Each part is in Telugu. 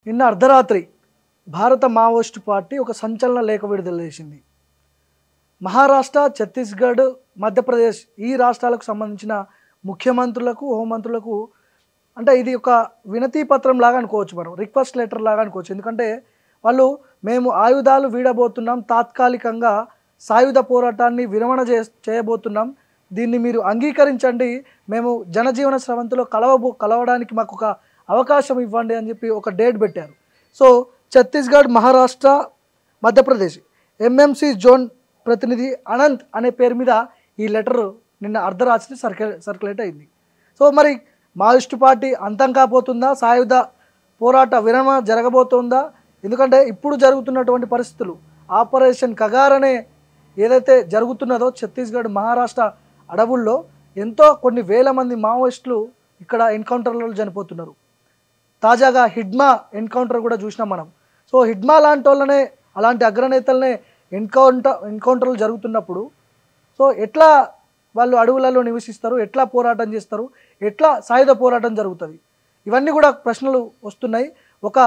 నిన్న అర్ధరాత్రి భారత మావోయిస్టు పార్టీ ఒక సంచలన లేఖ విడుదల చేసింది. మహారాష్ట్ర, ఛత్తీస్గఢ్, మధ్యప్రదేశ్ ఈ రాష్ట్రాలకు సంబంధించిన ముఖ్యమంత్రులకు, హోంమంత్రులకు అంటే ఇది ఒక వినతి పత్రం లాగా అనుకోవచ్చు, మనం రిక్వెస్ట్ లెటర్ లాగా అనుకోవచ్చు. ఎందుకంటే వాళ్ళు మేము ఆయుధాలు వీడబోతున్నాం, తాత్కాలికంగా సాయుధ పోరాటాన్ని విరమణ చేయబోతున్నాం, దీన్ని మీరు అంగీకరించండి, మేము జనజీవన స్రవంతిలో కలవడానికి మాకు ఒక అవకాశం ఇవ్వండి అని చెప్పి ఒక డేట్ పెట్టారు. So Chhattisgarh, Maharashtra, Madhya Pradesh MMC zone ప్రతినిధి అనంత్ అనే పేరు మీద ఈ లెటర్ నిన్న అర్ధరాత్రి సర్క్యులేట్ అయింది. సో మరి మావోయిస్టు పార్టీ అంతం కాబోతుందా, సాయుధ పోరాట విరమణ జరగబోతుందా? ఎందుకంటే ఇప్పుడు జరుగుతున్నటువంటి పరిస్థితులు, ఆపరేషన్ కగార్ అనే ఏదైతే జరుగుతున్నదో ఛత్తీస్గఢ్, మహారాష్ట్ర అడవుల్లో కొన్ని వేల మంది మావోయిస్టులు ఇక్కడ ఎన్కౌంటర్లలో చనిపోతున్నారు. తాజాగా హిడ్మా ఎన్కౌంటర్ కూడా చూసినాం మనం. సో హిడ్మా లాంటి వాళ్ళనే, అలాంటి అగ్రనేతలనే ఎన్కౌంటర్లు జరుగుతున్నప్పుడు సో ఎట్లా వాళ్ళు అడవులలో నివసిస్తారు, ఎట్లా పోరాటం చేస్తారు, ఎట్లా సాయుధ పోరాటం జరుగుతుంది, ఇవన్నీ కూడా ప్రశ్నలు వస్తున్నాయి. ఒక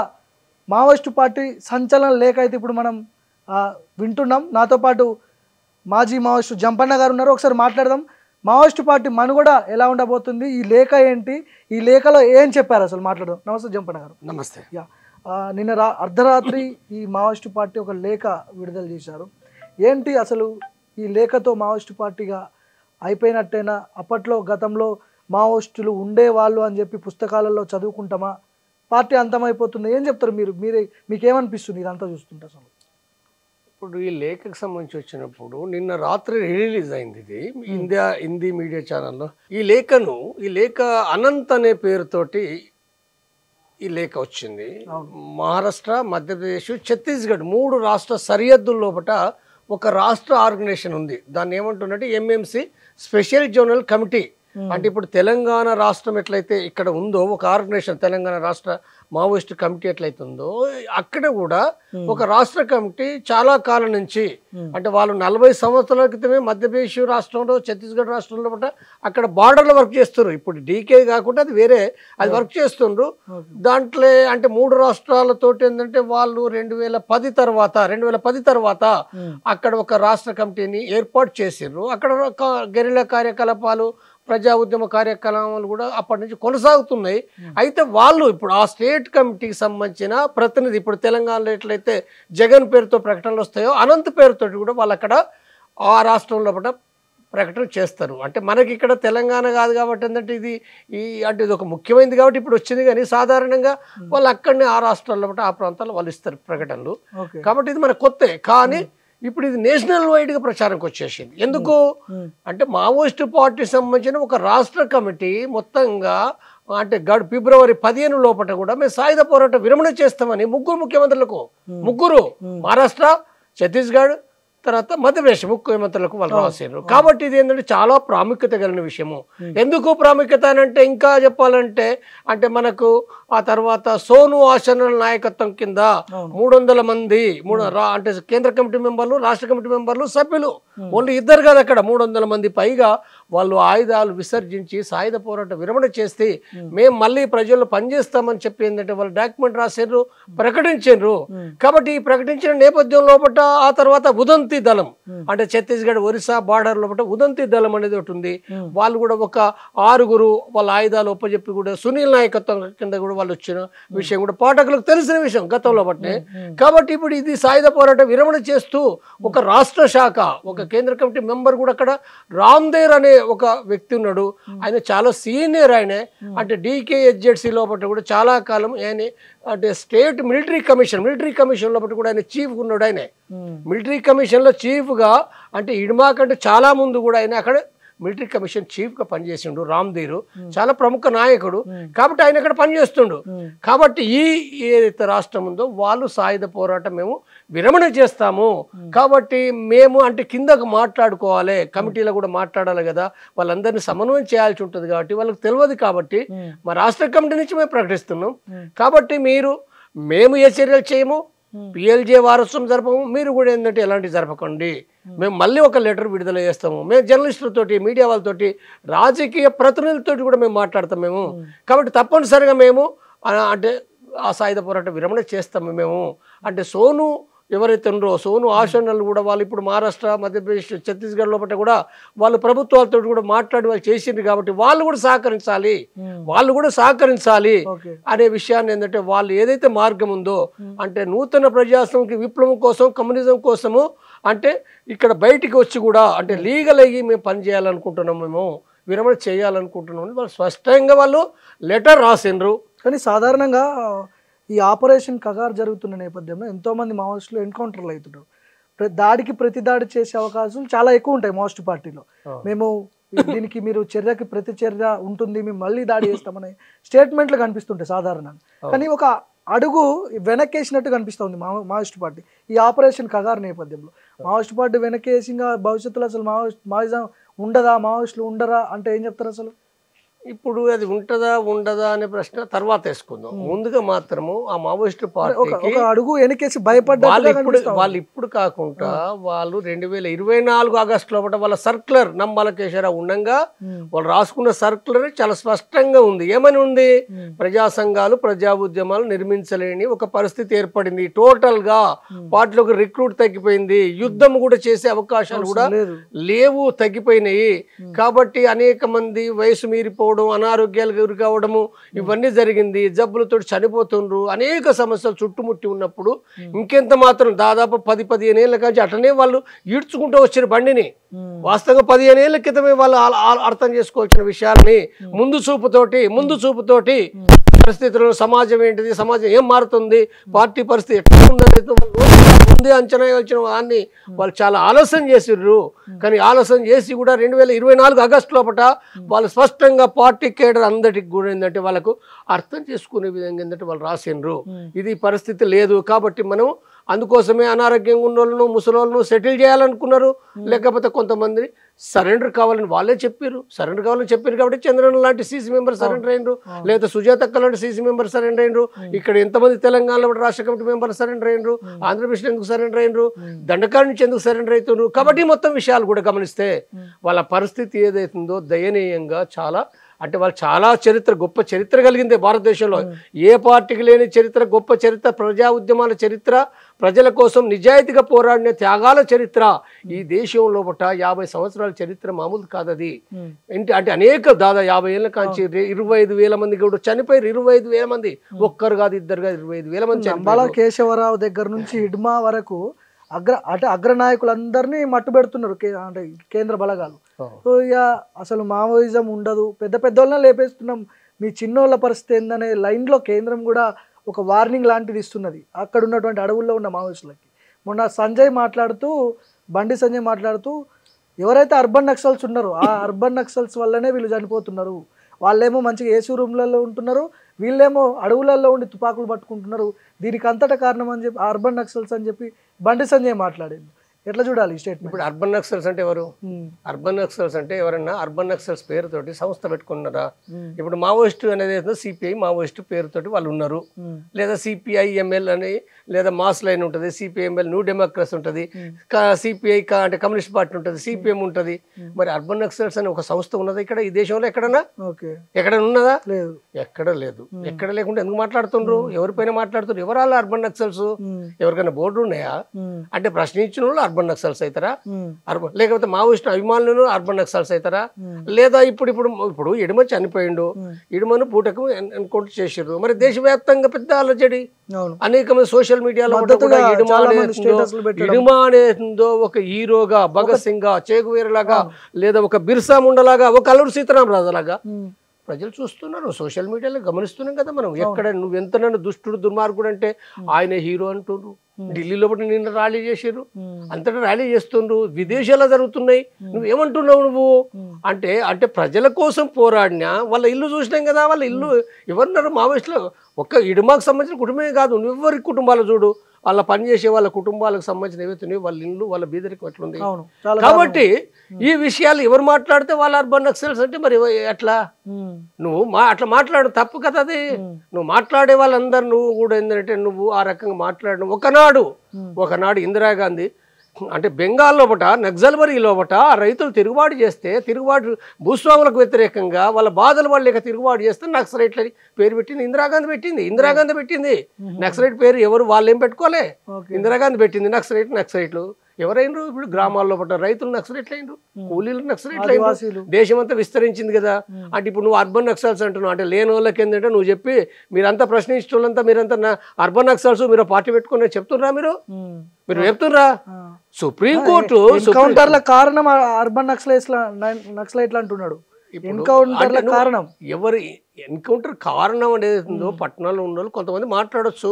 మావోయిస్టు పార్టీ సంచలన లేఖ అయితే ఇప్పుడు మనం వింటున్నాం. నాతో పాటు మాజీ మావోయిస్టు జంపన్న గారు ఉన్నారు. ఒకసారి మాట్లాడదాం. మావోయిస్టు పార్టీ మనుగడ ఎలా ఉండబోతుంది, ఈ లేఖ ఏంటి, ఈ లేఖలో ఏం చెప్పారు అసలు మాట్లాడదాం. నమస్తే జంపన్న గారు. నమస్తే. నిన్న అర్ధరాత్రి ఈ మావోయిస్టు పార్టీ ఒక లేఖ విడుదల చేశారు. ఏంటి అసలు ఈ లేఖతో మావోయిస్టు పార్టీగా అయిపోయినట్టేనా? అప్పట్లో గతంలో మావోయిస్టులు ఉండేవాళ్ళు అని చెప్పి పుస్తకాలలో చదువుకుంటామా, పార్టీ అంతమైపోతుంది, ఏం చెప్తారు మీరు? మీకేమనిపిస్తుంది ఇదంతా చూస్తుంటే? అసలు ఇప్పుడు ఈ లేఖకు సంబంధించి వచ్చినప్పుడు నిన్న రాత్రి రిలీజ్ అయింది ఇది హిందీ మీడియా ఛానల్లో. ఈ లేఖ అనంత్ అనే పేరుతోటి ఈ లేఖ వచ్చింది. మహారాష్ట్ర, మధ్యప్రదేశ్, ఛత్తీస్గఢ్ 3 రాష్ట్ర సరిహద్దుల లోపల ఒక రాష్ట్ర ఆర్గనైజేషన్ ఉంది. దాన్ని ఏమంటున్నట్టు ఎంఎంసీ స్పెషల్ జోనల్ కమిటీ. అంటే ఇప్పుడు తెలంగాణ రాష్ట్రం ఎట్లయితే ఇక్కడ ఉందో ఒక ఆర్గనైజేషన్, తెలంగాణ రాష్ట్ర మావోయిస్ట్ కమిటీ ఎట్లయితే ఉందో అక్కడ కూడా ఒక రాష్ట్ర కమిటీ చాలా కాలం నుంచి, అంటే వాళ్ళు 40 సంవత్సరాల క్రితమే మధ్యప్రదేశ్ రాష్ట్రంలో, ఛత్తీస్గఢ్ రాష్ట్రంలో అక్కడ బార్డర్లో వర్క్ చేస్తున్నారు. ఇప్పుడు డీకే కాకుండా అది వేరే, అది వర్క్ చేస్తుండ్రు. దాంట్లో అంటే 3 రాష్ట్రాలతోటి ఏంటంటే వాళ్ళు 2010 తర్వాత అక్కడ ఒక రాష్ట్ర కమిటీని ఏర్పాటు చేసిండ్రు. అక్కడ గెరిల్లా కార్యకలాపాలు, ప్రజా ఉద్యమ కార్యక్రమాలు కూడా అప్పటి నుంచి కొనసాగుతున్నాయి. అయితే వాళ్ళు ఇప్పుడు ఆ స్టేట్ కమిటీకి సంబంధించిన ప్రతినిధి, ఇప్పుడు తెలంగాణలో ఎట్లయితే జగన్ పేరుతో ప్రకటనలు వస్తాయో అనంత్ పేరుతో కూడా వాళ్ళు అక్కడ ఆ రాష్ట్రంలో ప్రకటన చేస్తారు. అంటే మనకి ఇక్కడ తెలంగాణ కాదు కాబట్టి ఏంటంటే ఇది ఒక ముఖ్యమైనది కాబట్టి ఇప్పుడు వచ్చింది. కానీ సాధారణంగా వాళ్ళు అక్కడనే ఆ రాష్ట్రాల్లో ఆ ప్రాంతాల్లో వాళ్ళు ఇస్తారు ప్రకటనలు. కాబట్టి ఇది మన కొత్త. కానీ ఇప్పుడు ఇది నేషనల్ వైడ్గా ప్రచారంకి వచ్చేసింది. ఎందుకు అంటే మావోయిస్టు పార్టీ సంబంధించిన ఒక రాష్ట్ర కమిటీ మొత్తంగా అంటే ఫిబ్రవరి 15 లోపల కూడా మేము సాయుధ పోరాట విరమణ చేస్తామని 3 ముఖ్యమంత్రులకు, మహారాష్ట్ర, ఛత్తీస్గఢ్, తర్వాత మధ్యప్రదేశ్ ముఖ్యమంత్రులకు వాళ్ళు రాశారు. కాబట్టి ఇది ఏంటంటే చాలా ప్రాముఖ్యత కలిగిన విషయము. ఎందుకు ప్రాముఖ్యత అని అంటే ఇంకా చెప్పాలంటే అంటే మనకు ఆ తర్వాత సోను ఆసనల నాయకత్వం కింద 300 మంది అంటే కేంద్ర కమిటీ మెంబర్లు, రాష్ట్ర కమిటీ మెంబర్లు, సభ్యులు ఓన్లీ 2 కాదు, అక్కడ 300 మంది పైగా వాళ్ళు ఆయుధాలు విసర్జించి సాయుధ పోరాట విరమణ చేస్తే మేము మళ్ళీ ప్రజల్లో పనిచేస్తామని చెప్పి ఏంటంటే వాళ్ళు డాక్యుమెంట్ రాశారు, ప్రకటించారు. కాబట్టి ఈ ప్రకటించిన నేపథ్యం లోపల ఆ తర్వాత ఉదంతి దళం, అంటే ఛత్తీస్గఢ్, ఒరిస్సా బార్డర్ లోపల ఉదంతి దళం అనేది ఒకటి ఉంది. వాళ్ళు కూడా ఒక 6 వాళ్ళ ఆయుధాలు ఒప్పజెప్పి కూడా సునీల్ నాయకత్వం కింద కూడా వాళ్ళు వచ్చిన విషయం కూడా పాఠకులకు తెలిసిన విషయం గతంలో బట్టే. కాబట్టి ఇప్పుడు ఇది సాయుధ పోరాట విరమణ చేస్తూ ఒక రాష్ట్ర శాఖ, ఒక కేంద్ర కమిటీ మెంబర్ కూడా అక్కడ రామ్దేర్ అనే ఒక వ్యక్తి ఉన్నాడు. ఆయన చాలా సీనియర్. ఆయన అంటే DKHZC లోపల కూడా చాలా కాలం ఆయన అంటే స్టేట్ మిలిటరీ కమిషన్ లోపల కూడా ఆయన చీఫ్ ఉన్నాడు. ఆయన మిలిటరీ కమిషన్లో చీఫ్గా అంటే ఇడ్మా కంటే చాలా ముందు కూడా ఆయన అక్కడ మిలిటరీ కమిషన్ చీఫ్గా పనిచేసిండు. రామ్దేర్ చాలా ప్రముఖ నాయకుడు. కాబట్టి ఆయన అక్కడ పనిచేస్తుండు. కాబట్టి ఏదైతే రాష్ట్రం ఉందో వాళ్ళు సాయుధ పోరాటం మేము విరమణ చేస్తాము. కాబట్టి మేము అంటే కిందకు మాట్లాడుకోవాలి, కమిటీలో కూడా మాట్లాడాలి కదా, వాళ్ళందరినీ సమన్వయం చేయాల్సి ఉంటుంది. కాబట్టి వాళ్ళకి తెలియదు. కాబట్టి మా రాష్ట్ర కమిటీ నుంచి మేము ప్రకటిస్తున్నాం. కాబట్టి మేము ఏ చర్యలు చేయము, PLJ వారసత్వం జరపము, మీరు కూడా ఏంటంటే ఎలాంటి జరపకండి, మేము మళ్ళీ ఒక లెటర్ విడుదల చేస్తాము. మేము జర్నలిస్టులతోటి, మీడియా వాళ్ళతోటి, రాజకీయ ప్రతినిధులతోటి కూడా మేము మాట్లాడతాం మేము. కాబట్టి తప్పనిసరిగా మేము అంటే ఆ సాయుధ పోరాట విరమణ చేస్తాము మేము అంటే సోను ఎవరైతే ఉన్నారో సోను ఆశనలు కూడా వాళ్ళు ఇప్పుడు మహారాష్ట్ర మధ్యప్రదేశ్ ఛత్తీస్గఢ్ లోపల కూడా వాళ్ళు ప్రభుత్వాలతో కూడా మాట్లాడి వాళ్ళు చేసిండ్రు కాబట్టి వాళ్ళు కూడా సహకరించాలి అనే విషయాన్ని ఏంటంటే వాళ్ళు ఏదైతే మార్గం ఉందో అంటే నూతన ప్రజాస్వామిక విప్లవం కోసం కమ్యూనిజం కోసము అంటే ఇక్కడ బయటికి వచ్చి కూడా అంటే లీగల్ అయ్యి మేము పని చేయాలనుకుంటున్నాం మేము విరమణ చేయాలనుకుంటున్నాం వాళ్ళు స్పష్టంగా వాళ్ళు లెటర్ రాసిండ్రు. కానీ సాధారణంగా ఈ ఆపరేషన్ కగార్ జరుగుతున్న నేపథ్యంలో ఎంతోమంది మావోయిస్టులు ఎన్కౌంటర్లు అవుతుంటారు. దాడికి ప్రతి దాడి చేసే అవకాశాలు చాలా ఎక్కువ ఉంటాయి మావోయిస్ట్ పార్టీలో. మేము దీనికి మీరు చర్యకి ప్రతి చర్య ఉంటుంది మేము మళ్ళీ దాడి చేస్తామనే స్టేట్మెంట్లు కనిపిస్తుంటాయి సాధారణంగా. కానీ ఒక అడుగు వెనకేసినట్టు కనిపిస్తుంది మావోయిస్ట్ పార్టీ ఈ ఆపరేషన్ కగార్ నేపథ్యంలో. మావోయిస్ట్ పార్టీ వెనకేసి భవిష్యత్తులో అసలు మావోయిజం ఉండదా మావోయిస్టులు ఉండరా అంటే ఏం చెప్తారు అసలు? ఇప్పుడు అది ఉంటదా ఉండదా అనే ప్రశ్న తర్వాత వేసుకుందాం. ముందుగా మాత్రము ఆ మావోయిస్టు పార్టీకి అడుగు వెనకేసి భయపడ్డారు. వాళ్ళు ఇప్పుడు కాకుండా వాళ్ళు 2024 ఆగస్టు లోపల వాళ్ళ సర్క్యులర్ నంబాలకేశ్వరరావు ఉండగా వాళ్ళు రాసుకున్న సర్క్యులర్ చాలా స్పష్టంగా ఉంది. ఏమని ఉంది? ప్రజా సంఘాలు ప్రజా ఉద్యమాలు నిర్మించలేని ఒక పరిస్థితి ఏర్పడింది. టోటల్ గా పార్టీలోకి రిక్రూట్ తగ్గిపోయింది. యుద్ధం కూడా చేసే అవకాశాలు కూడా లేవు, తగ్గిపోయినాయి. కాబట్టి అనేక మంది వయసు మీరిపో అనారోగ్యాలు గురి కావడము ఇవన్నీ జరిగింది. జబ్బులతో చనిపోతుండ్రు. అనేక సమస్యలు చుట్టుముట్టి ఉన్నప్పుడు ఇంకెంత మాత్రం దాదాపు 10-15 ఏళ్ళ నుంచి అటనే వాళ్ళు ఈడ్చుకుంటూ వచ్చిన బండిని వాస్తవంగా 15 ఏళ్ల క్రితమే వాళ్ళు అర్థం చేసుకోవాల్సిన విషయాల్ని ముందు చూపుతోటి పరిస్థితుల్లో సమాజం ఏంటిది, సమాజం ఏం మారుతుంది, పార్టీ పరిస్థితి ఎట్లా ముందే అంచనా వచ్చిన దాన్ని వాళ్ళు చాలా ఆలస్యం చేసిర్రు. కానీ ఆలస్యం చేసి కూడా 2024 ఆగస్టు లోపల వాళ్ళు స్పష్టంగా పార్టీ కేడర్ అందరికి కూడా ఏంటంటే వాళ్ళకు అర్థం చేసుకునే విధంగా ఏంటంటే వాళ్ళు రాసిండ్రు ఇది పరిస్థితి లేదు. కాబట్టి మనం అందుకోసమే అనారోగ్యంగా ఉన్న వాళ్ళను ముసలోళ్ళను సెటిల్ చేయాలనుకున్నారు. లేకపోతే కొంతమంది సరెండర్ కావాలని వాళ్ళే చెప్పారు. సరెండర్ కావాలని చెప్పారు కాబట్టి చంద్రన్ లాంటి సీసీ మెంబర్ సరెండర్ అయినరు, లేదా సుజాతక్క లాంటి సీసీ మెంబర్ సరెండర్ అయినరు. ఇక్కడ ఎంతమంది తెలంగాణలో రాష్ట్ర కమిటీ మెంబర్ సరెండర్ అయినరు, ఆంధ్రప్రదేశ్ ఎందుకు సరెండర్ అయినరు, దండకాల నుంచి ఎందుకు సరెండర్ అవుతున్నారు. కాబట్టి మొత్తం విషయాలు కూడా గమనిస్తే వాళ్ళ పరిస్థితి ఏదైతుందో దయనీయంగా చాలా అంటే వాళ్ళు చాలా చరిత్ర గొప్ప చరిత్ర కలిగిందే భారతదేశంలో. ఏ పార్టీకి లేని చరిత్ర, గొప్ప చరిత్ర, ప్రజా ఉద్యమాల చరిత్ర, ప్రజల కోసం నిజాయితీగా పోరాడిన త్యాగాల చరిత్ర. ఈ దేశంలో 50 సంవత్సరాల చరిత్ర మామూలు కాదది. అంటే అనేక దాదాపు 50 ఏళ్ళ కాంచి 25,000 మంది కూడా చనిపోయారు. 25,000 మంది, ఒక్కరు కాదు ఇద్దరు కాదు, 25,000 మంది. అంబాల కేశవరావు దగ్గర నుంచి హిడ్మా వరకు అగ్రనాయకులందరినీ మట్టుబెడుతున్నారు అంటే కేంద్ర బలగాలు. సో ఇక అసలు మావోయిజం ఉండదు, పెద్ద పెద్దోళ్ళనే లేపేస్తున్నాం, మీ చిన్నోళ్ళ పరిస్థితి ఏందనే లైన్లో కేంద్రం కూడా ఒక వార్నింగ్ లాంటిది ఇస్తున్నది అక్కడ ఉన్నటువంటి అడవుల్లో ఉన్న మావోయిస్టులకి. మొన్న బండి సంజయ్ మాట్లాడుతూ ఎవరైతే అర్బన్ నక్సల్స్ ఉన్నారో ఆ అర్బన్ నక్సల్స్ వల్లనే వీళ్ళు చనిపోతున్నారు, వాళ్ళేమో మంచిగా ఏసీ రూమ్లలో ఉంటున్నారు, వీళ్ళేమో అడవులలో ఉండి తుపాకులు పట్టుకుంటున్నారు, దీనికి అంతటా కారణం అని చెప్పి అర్బన్ నక్సల్స్ అని చెప్పి బండి సంజయ్ మాట్లాడింది. ఎట్లా చూడాలి ఈ స్టేట్మెంట్? ఇప్పుడు అర్బన్ నక్సల్స్ అంటే ఎవరు? అర్బన్ నక్సల్స్ అంటే ఎవరన్నా అర్బన్ నక్సల్స్ పేరుతోటి సంస్థ పెట్టుకున్నారా? ఇప్పుడు మావోయిస్టు అనేది సిపిఐ మావోయిస్టు పేరుతోటి వాళ్ళు ఉన్నారు, లేదా సిపిఐఎంఎల్ అని, లేదా మాస్ లైన్ ఉంటుంది, సిపిఐఎంఎల్ న్యూ డెమోక్రసీ ఉంటుంది, సిపిఐ అంటే కమ్యూనిస్ట్ పార్టీ ఉంటుంది, సిపిఎం ఉంటుంది. మరి అర్బన్ నక్సల్స్ అని ఒక సంస్థ ఉన్నదా ఇక్కడ ఈ దేశంలో? ఎక్కడన్నా ఎక్కడైనా ఉన్నదా? లేదు, ఎక్కడ లేదు. ఎక్కడ లేకుండా ఎందుకు మాట్లాడుతుండ్రు? ఎవరిపైన మాట్లాడుతున్నారు? ఎవరాల అర్బన్ నక్సల్స్? ఎవరికైనా బోర్డు ఉన్నాయా? అంటే ప్రశ్నించిన వాళ్ళు అర్బన్ నక్సల్స్ అవుతారా? లేకపోతే మావోయిస్టు అభిమానులను అర్బన్ నక్సల్స్ అవుతారా? లేదా ఇప్పుడు ఇడుమ చనిపోయిండు, ఇడుమను పూటకు ఎన్కౌంటర్ చేసిర్రు. మరి దేశవ్యాప్తంగా పెద్ద అలజడి, అనేక మంది సోషల్ మీడియాలో ఇడుమ అనేదో ఒక హీరోగా, భగత్ సింగ్ గా, చేగువేరలాగా, లేదా ఒక బిర్సా ముండలాగా, ఒక అల్లూరి సీతారామరాజు లాగా ప్రజలు చూస్తున్నారు. సోషల్ మీడియాలో గమనిస్తున్నాం కదా మనం. ఎక్కడ నువ్వు ఎంత నన్ను దుష్టుడు దుర్మార్గుడు అంటే ఆయన హీరో అంటున్నారు. ఢిల్లీలో నిన్న ర్యాలీ చేసారు, అంతటా ర్యాలీ చేస్తుండ్రు, విదేశాల్లో జరుగుతున్నాయి. నువ్వేమంటున్నావు నువ్వు అంటే? అంటే ప్రజల కోసం పోరాడినా వాళ్ళ ఇల్లు చూసినాం కదా. వాళ్ళ ఇల్లు ఎవరున్నారు మావోయిస్టులు? ఒక్క ఇడుమాకు సంబంధించిన కుటుంబమే కాదు, నువ్వెవరి కుటుంబాలు చూడు, వాళ్ళ పనిచేసే వాళ్ళ కుటుంబాలకు సంబంధించిన ఏవైతున్నాయో వాళ్ళ ఇల్లు, వాళ్ళ బీదరికి ఎట్లుంది. కాబట్టి ఈ విషయాలు ఎవరు మాట్లాడితే వాళ్ళ అర్బన్ నక్సల్స్ అంటే మరి ఎట్లా? నువ్వు అట్లా మాట్లాడు, తప్పు కదా అది. నువ్వు మాట్లాడే వాళ్ళందరూ నువ్వు కూడా ఏంటంటే నువ్వు ఆ రకంగా మాట్లాడడం. ఒకనాడు ఇందిరాగాంధీ అంటే బెంగాల్ లోపట నక్సల్బరీ లోపట రైతులు తిరుగుబాటు చేస్తే భూస్వాములకు వ్యతిరేకంగా వాళ్ళ బాధలు వాళ్ళు లేక తిరుగుబాటు చేస్తే నక్సలైట్లని పేరు పెట్టింది ఇందిరాగాంధీ పెట్టింది నక్సలైట్ పేరు ఎవరు వాళ్ళు ఏం పెట్టుకోలే ఇందిరాగాంధీ పెట్టింది నక్సలైట్లు ఎవరైనరు ఇప్పుడు గ్రామాల్లో పట్ట రైతులు నక్సలైట్లు అయినరు కూలీలు నక్సలైట్లు అయినరు దేశం అంతా విస్తరించింది కదా అంటే ఇప్పుడు నువ్వు అర్బన్ నక్సల్స్ అంటున్నావు అంటే లేని వాళ్ళకి ఏంటంటే నువ్వు చెప్పి మీరంతా ప్రశ్నించే వాళ్ళంతా మీరంతా అర్బన్ నక్సల్స్ మీరు పార్టీ పెట్టుకుని చెప్తుర్రా మీరు చెప్తుర్రా సుప్రీంకోర్టు ఎన్కౌంటర్ల కారణం అర్బన్ నక్సలైట్లు అంటున్నాడు కారణం ఎవరు ఎన్కౌంటర్ కారణం అనేది ఉందో పట్టణాల్లో ఉన్న కొంతమంది మాట్లాడొచ్చు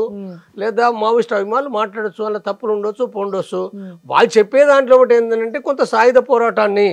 లేదా మావోయిస్ట్ అభిమానులు మాట్లాడొచ్చు అలా తప్పులు ఉండొచ్చు పొండొచ్చు వాళ్ళు చెప్పే దాంట్లో ఒకటి ఏంటంటే కొంత సాయుధ పోరాటాన్ని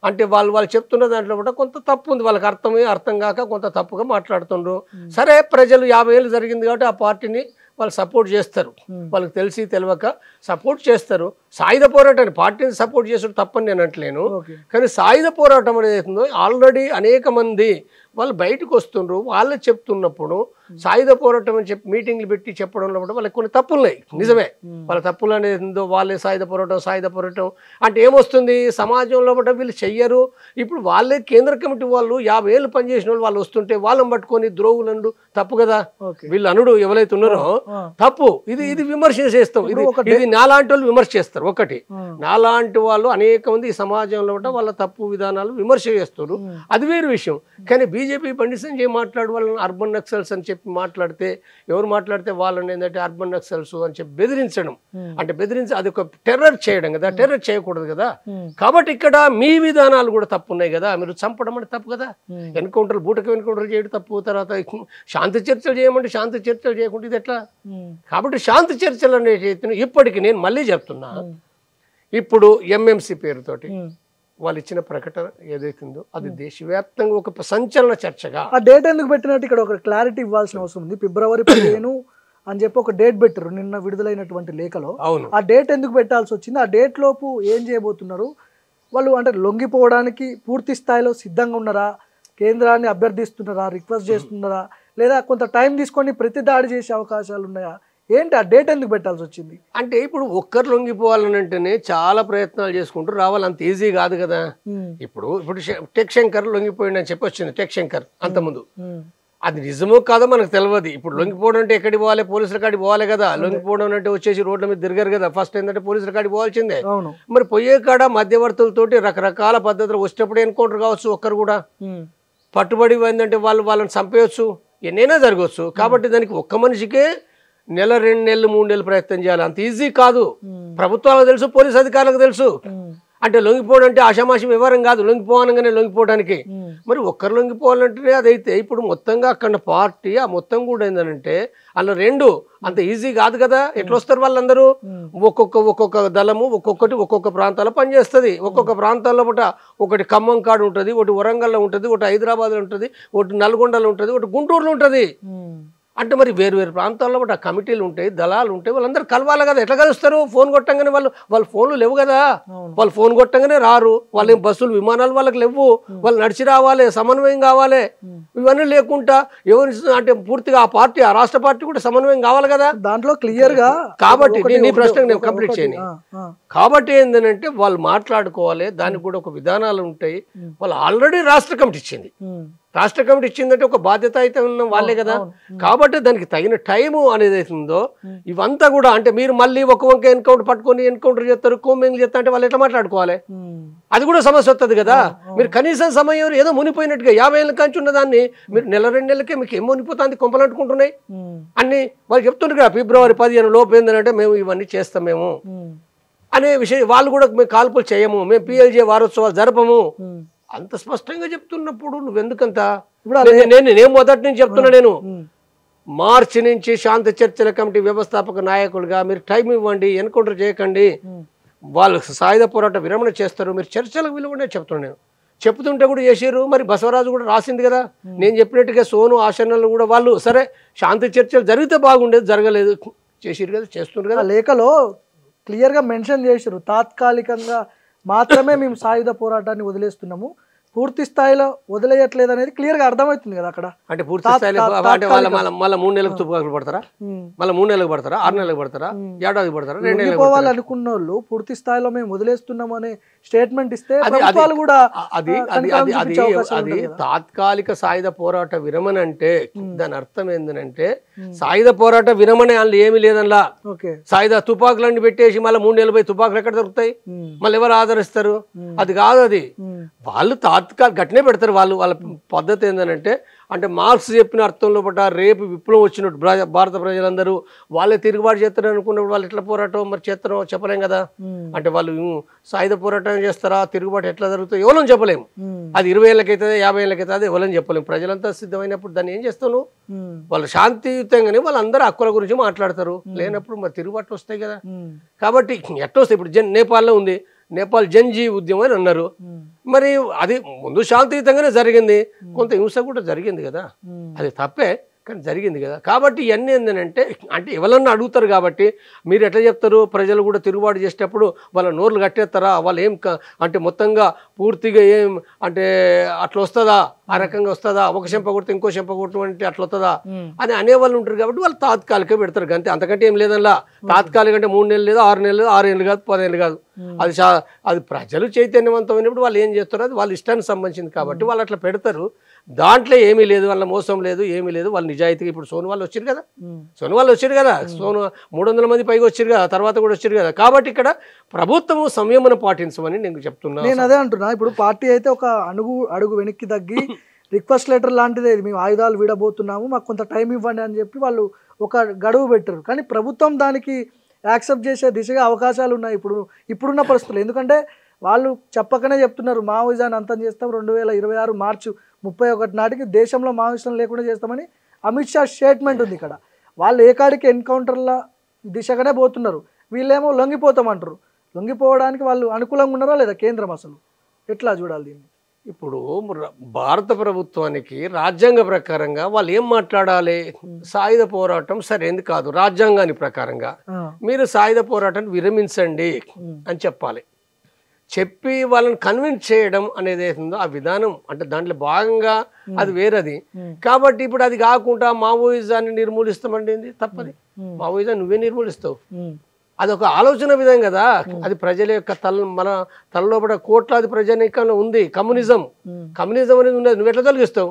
అంటే వాళ్ళు చెప్తున్న దాంట్లో కూడా కొంత తప్పు ఉంది వాళ్ళకి అర్థం కాక కొంత తప్పుగా మాట్లాడుతుండ్రు సరే ప్రజలు 50 ఏళ్ళు జరిగింది కాబట్టి ఆ పార్టీని వాళ్ళు సపోర్ట్ చేస్తారు వాళ్ళకి తెలిసి తెలియక సపోర్ట్ చేస్తారు సాయుధ పోరాటాన్ని పార్టీని సపోర్ట్ చేసడం తప్పని నేను అంటలేను కానీ సాయుధ పోరాటం అనేది అవుతుందో ఆల్రెడీ అనేక మంది వాళ్ళు బయటకు వస్తుండ్రు వాళ్ళే చెప్తున్నప్పుడు సాయుధ పోరాటం అని చెప్పి మీటింగ్లు పెట్టి చెప్పడంలో కూడా వాళ్ళకి కొన్ని తప్పులున్నాయి నిజమే వాళ్ళ తప్పులు అనేది వాళ్ళే సాయుధ పోరాటం అంటే ఏమొస్తుంది సమాజంలో కూడా వీళ్ళు చెయ్యరు ఇప్పుడు వాళ్ళే కేంద్ర కమిటీ వాళ్ళు 50 ఏళ్ళు పనిచేసిన వాళ్ళు వస్తుంటే వాళ్ళని పట్టుకొని ద్రోవులండు తప్పు కదా వీళ్ళు అనుడు ఎవరైతే ఉన్నారో తప్పు ఇది విమర్శ చేస్తాం ఇది నాలాంటి వాళ్ళు విమర్శ చేస్తారు ఒకటి నాలాంటి వాళ్ళు అనేక మంది ఈ సమాజంలో కూడా వాళ్ళ తప్పు విధానాలు విమర్శ చేస్తారు అది వేరు విషయం కానీ బీజేపీ బండి సంజయ్ మాట్లాడు వాళ్ళని అర్బన్ నక్సల్స్ అని చెప్పి మాట్లాడితే ఎవరు మాట్లాడితే వాళ్ళని ఏంటంటే అర్బన్ నక్సల్స్ అని చెప్పి బెదిరించడం అంటే అది ఒక టెర్రర్ చేయడం కదా టెర్రర్ చేయకూడదు కదా కాబట్టి ఇక్కడ మీ విధానాలు కూడా తప్పు ఉన్నాయి కదా మీరు చంపడం అంటే తప్పు కదా బూటకు ఎన్కౌంటర్ చేయడం తప్పు తర్వాత శాంతి చర్చలు చేయమంటే శాంతి చర్చలు చేయకుండా ఇది ఎట్లా కాబట్టి శాంతి చర్చలు అనేవి ఇప్పటికీ నేను మళ్ళీ చెప్తున్నా ఇప్పుడు ఎంఎంసీ పేరుతోటి వాళ్ళు ఇచ్చిన ప్రకటన ఏదైతుందో అది దేశవ్యాప్తంగా ఒక సంచలన చర్చగా ఆ డేట్ ఎందుకు పెట్టినట్టు ఇక్కడ ఒక క్లారిటీ ఇవ్వాల్సిన అవసరం ఉంది ఫిబ్రవరి 15 అని చెప్పి ఒక డేట్ పెట్టారు నిన్న విడుదలైనటువంటి లేఖలో ఆ డేట్ ఎందుకు పెట్టాల్సి వచ్చింది ఆ డేట్ లోపు ఏం చేయబోతున్నారు వాళ్ళు అంటే లొంగిపోవడానికి పూర్తి స్థాయిలో సిద్ధంగా ఉన్నారా కేంద్రాన్ని అభ్యర్థిస్తున్నారా రిక్వెస్ట్ చేస్తున్నారా లేదా కొంత టైం తీసుకొని ప్రతి దాడి చేసే అవకాశాలు ఉన్నాయా ఏంటి ఆ డేట్ ఎందుకు పెట్టాల్సి వచ్చింది అంటే ఇప్పుడు ఒక్కరు లొంగిపోవాలని అంటేనే చాలా ప్రయత్నాలు చేసుకుంటూ రావాలి అంత ఈజీ కాదు కదా ఇప్పుడు టెక్ శంకర్ లొంగిపోయింది అని చెప్పి వచ్చింది టెక్ శంకర్ అంతకుముందు అది నిజమో కాదో మనకు తెలియదు ఇప్పుడు లొంగిపోవడం అంటే ఎక్కడికి పోవాలి పోలీసుల కాడికి పోవాలి కదా లొంగిపోవడం అంటే వచ్చేసి రోడ్ల మీద తిరగారు కదా ఫస్ట్ ఏంటంటే పోలీసుల కాడికి పోవాల్సిందే మరి పోయే కాడ మధ్యవర్తులతోటి రకరకాల పద్ధతులు వచ్చేటప్పుడు ఎన్కౌంటర్ కావచ్చు ఒక్కరు కూడా పట్టుబడి ఏంటంటే వాళ్ళని చంపేయచ్చు ఎన్నైనా జరగవచ్చు కాబట్టి దానికి ఒక్క మనిషికే నెల 2 నెలలు 3 నెలలు ప్రయత్నం చేయాలి అంత ఈజీ కాదు ప్రభుత్వాలకు తెలుసు పోలీస్ అధికారులకు తెలుసు అంటే లొంగిపోవడం అంటే ఆషామాషి వివరం కాదు లొంగిపోవనంగానే లొంగిపోవడానికి మరి ఒక్కరు లొంగిపోవాలంటే అదైతే ఇప్పుడు మొత్తంగా అక్కడ పార్టీ ఆ మొత్తం కూడా ఏంటంటే అలా 2 అంత ఈజీ కాదు కదా ఎట్లా వస్తారు వాళ్ళందరూ ఒక్కొక్క దళము ఒక్కొక్క ప్రాంతాల్లో పనిచేస్తుంది ఒక్కొక్క ప్రాంతాల్లో ఒకటి ఖమ్మం కాడు ఉంటుంది ఒకటి వరంగల్లో ఉంటుంది ఒకటి హైదరాబాద్లో ఉంటుంది ఒకటి నల్గొండలో ఉంటుంది ఒకటి గుంటూరులో ఉంటుంది అంటే మరి వేరు ప్రాంతాల్లో ఆ కమిటీలు ఉంటాయి దళాలు ఉంటాయి వాళ్ళందరూ కలవాలి కదా ఎట్లా కలుస్తారు ఫోన్ కొట్టంగానే వాళ్ళ ఫోన్లు లేవు కదా వాళ్ళు ఫోన్ కొట్టంగానే రారు వాళ్ళ బస్సులు విమానాలు వాళ్ళకి లేవు వాళ్ళు నడిచి రావాలి సమన్వయం కావాలి ఇవన్నీ లేకుండా ఎవరి అంటే పూర్తిగా ఆ పార్టీ ఆ రాష్ట్ర పార్టీ కూడా సమన్వయం కావాలి కదా దాంట్లో క్లియర్ గా కాబట్టి నీ ప్రశ్న నేను కంప్లీట్ చేయను కాబట్టి ఏంటంటే వాళ్ళు మాట్లాడుకోవాలి దానికి కూడా ఒక విధానాలు ఉంటాయి వాళ్ళు ఆల్రెడీ రాష్ట్ర కమిటీ ఇచ్చిందంటే ఒక బాధ్యత అయితే ఉన్న వాళ్ళే కదా కాబట్టి దానికి తగిన టైము అనేది అవుతుందో ఇవంతా కూడా అంటే మీరు మళ్ళీ ఒక వంక ఎన్కౌంటర్ చేస్తారు కోమింగ్ చేస్తారు అంటే వాళ్ళు ఎట్లా మాట్లాడుకోవాలి అది కూడా సమస్య వస్తుంది కదా మీరు కనీసం సమయం ఏదో మునిపోయినట్టుగా 50 ఏళ్ళ కంచి ఉన్న దాన్ని మీరు నెల 2 నెలలకే మీకు ఏం మునిపోతుంది కొంపలు అంటుకుంటున్నాయి అన్ని వాళ్ళు చెప్తుంటారు కదా ఫిబ్రవరి 15 లోపు ఏంటంటే మేము ఇవన్నీ చేస్తాం మేము అనే విషయం వాళ్ళు కూడా మేము కాల్పులు చేయము మేము PLJ వారోత్సవాలు జరపము అంత స్పష్టంగా చెప్తున్నప్పుడు నువ్వెందుకంత నేను మొదటి నుంచి చెప్తున్నా నేను మార్చి నుంచి శాంతి చర్చల కమిటీ వ్యవస్థాపక నాయకులుగా మీరు టైం ఇవ్వండి ఎన్కౌంటర్ చేయకండి వాళ్ళు సాయుధ పోరాట విరమణ చేస్తారు మీరు చర్చలకు విలువనే చెప్తున్నా నేను చెప్తుంటే కూడా చేసారు మరి బసవరాజు కూడా రాసింది కదా నేను చెప్పినట్టుగా సోను ఆశనలు కూడా వాళ్ళు సరే శాంతి చర్చలు జరిగితే బాగుండేది జరగలేదు చేసారు కదా చేస్తున్నారు కదా లేఖలో క్లియర్గా మెన్షన్ చేశారు తాత్కాలికంగా మాత్రమే మేము సాయుధ పోరాటాన్ని వదిలేస్తున్నాము పూర్తి స్థాయిలో వదిలేయట్లేదు అనేది క్లియర్ గా అర్థమవుతుంది కదా అక్కడ. అంటే పూర్తి స్థాయిలో అంటే మళ్ళీ 3 నెలలకు తుపాకులు పడతారా, మళ్ళీ 3 నెలలకు పడతారా, 6 నెలలకు పడతారా, ఏడాదికి పడతారా, 2 నెలలకు పోవాలనుకున్న వాళ్ళు పూర్తి స్థాయిలో మేము వదిలేస్తున్నాం అనే స్టేట్మెంట్ ఇస్తే ప్రభుత్వాలు కూడా అది తాత్కాలిక సాయుధ పోరాట విరమణ అంటే దాని అర్థం ఏంటంటే సాయుధ పోరాట విరమణ అందులో ఏమీ లేదనలా. సాయుధ తుపాకులన్నీ పెట్టేసి మళ్ళీ 3 నెలలు పోయి తుపాకులు ఎక్కడ దొరుకుతాయి, మళ్ళీ ఎవరు ఆదరిస్తారు? అది కాదు. అది వాళ్ళు గట్టినే పెడతారు. వాళ్ళ పద్ధతి ఏంటంటే అంటే మార్క్స్ చెప్పిన అర్థంలో పట్ట రేపు విప్లవం వచ్చినట్టు భారత ప్రజలందరూ వాళ్ళే తిరుగుబాటు చేస్తారు అనుకున్నప్పుడు వాళ్ళు ఎట్లా పోరాటం మరి చేస్తారో చెప్పలేం కదా. అంటే వాళ్ళు సాయుధ పోరాటం చేస్తారా, తిరుగుబాటు ఎట్లా జరుగుతుందో ఎవరో చెప్పలేము. అది 20 ఏళ్ళకి అవుతుంది, 50 ఏళ్ళకి అవుతుంది, ఎవరని చెప్పలేము. ప్రజలంతా సిద్ధమైనప్పుడు దాన్ని ఏం చేస్తాను, వాళ్ళు శాంతియుతంగానే వాళ్ళందరూ హక్కుల గురించి మాట్లాడతారు. లేనప్పుడు మరి తిరుగుబాట్లు వస్తాయి కదా. కాబట్టి ఎట్లా వస్తాయి? ఇప్పుడు నేపాల్లో ఉంది, నేపాల్ జన్జీ ఉద్యమం అని అన్నారు. మరి అది ముందు శాంతియుతంగానే జరిగింది, కొంత హింస కూడా జరిగింది కదా. అది తప్పే కానీ జరిగింది కదా. కాబట్టి ఇవన్నీ ఏంటంటే అంటే ఎవరన్నా అడుగుతారు కాబట్టి మీరు ఎట్లా చెప్తారు? ప్రజలు కూడా తిరుగుబాటు చేసేటప్పుడు వాళ్ళ నోర్లు కట్టేస్తారా? వాళ్ళు ఏం అంటే మొత్తంగా పూర్తిగా ఏం అంటే అట్లా వస్తుందా, ఆ రకంగా వస్తుందా, ఒక చెంప కొడితే ఇంకో చెంప కొట్టడం అంటే అట్లా వస్తుందా అని అనేవాళ్ళు ఉంటారు. కాబట్టి వాళ్ళు తాత్కాలిక పెడతారు అంతే, అంతకంటే ఏం లేదల్లా. తాత్కాలిక అంటే 3 నెలలు లేదు, 6 నెలలు, 6 ఏళ్ళు కాదు, 10 ఏళ్ళు కాదు. అది ప్రజలు చైతన్యవంతమైనప్పుడు వాళ్ళు ఏం చేస్తారో అది వాళ్ళ ఇష్టానికి సంబంధించింది కాబట్టి వాళ్ళు అట్లా పెడతారు. దాంట్లో ఏమీ లేదు, వాళ్ళ మోసం లేదు, ఏమీ లేదు. వాళ్ళు నిజాయితీగా ఇప్పుడు సోను వాళ్ళు వచ్చారు కదా, 300 మంది పైగా వచ్చారు కదా, తర్వాత కూడా వచ్చారు కదా. కాబట్టి ఇక్కడ ప్రభుత్వము సంయమనం పాటించమని నేను చెప్తున్నా. నేను అదే అంటున్నా. ఇప్పుడు పార్టీ అయితే ఒక అడుగు వెనక్కి తగ్గి రిక్వెస్ట్ లెటర్ లాంటిదే, మేము ఆయుధాలు వీడబోతున్నాము, మాకు కొంత టైం ఇవ్వండి అని చెప్పి వాళ్ళు ఒక గడువు పెట్టారు. కానీ ప్రభుత్వం దానికి యాక్సెప్ట్ చేసే దిశగా అవకాశాలు ఉన్నాయి ఇప్పుడున్న పరిస్థితులు. ఎందుకంటే వాళ్ళు చెప్పకనే చెప్తున్నారు మావోయిజాన్ని అంతం చేస్తాం, 2026 మార్చి 31 నాటికి దేశంలో మావోయిస్టులను లేకుండా చేస్తామని అమిత్ షా స్టేట్మెంట్ ఉంది. ఇక్కడ వాళ్ళు ఏకాడికి ఎన్కౌంటర్ల దిశగానే పోతున్నారు, వీళ్ళేమో లొంగిపోతామంటారు. లొంగిపోవడానికి వాళ్ళు అనుకూలంగా ఉన్నారా లేదా కేంద్రం? అసలు ఎట్లా చూడాలి దీన్ని? ఇప్పుడు భారత ప్రభుత్వానికి రాజ్యాంగ ప్రకారంగా వాళ్ళు ఏం మాట్లాడాలి? సాయుధ పోరాటం సరైనది కాదు, రాజ్యాంగాన్ని ప్రకారంగా మీరు సాయుధ పోరాటాన్ని విరమించండి అని చెప్పాలి. చెప్పి వాళ్ళని కన్విన్స్ చేయడం అనేది ఏదో ఆ విధానం అంటే దాంట్లో భాగంగా అది వేరేది. కాబట్టి ఇప్పుడు అది కాకుండా మావోయిజాన్ని నిర్మూలిస్తామండి తప్పది. మావోయిజాన్ని నువ్వే నిర్మూలిస్తావు, అదొక ఆలోచన విధం కదా. అది ప్రజల యొక్క మన తలలోపల కోట్లాది ప్రజానీకంలో ఉంది కమ్యూనిజం అనేది ఉన్నది. నువ్వు ఎట్లా తొలగిస్తావు?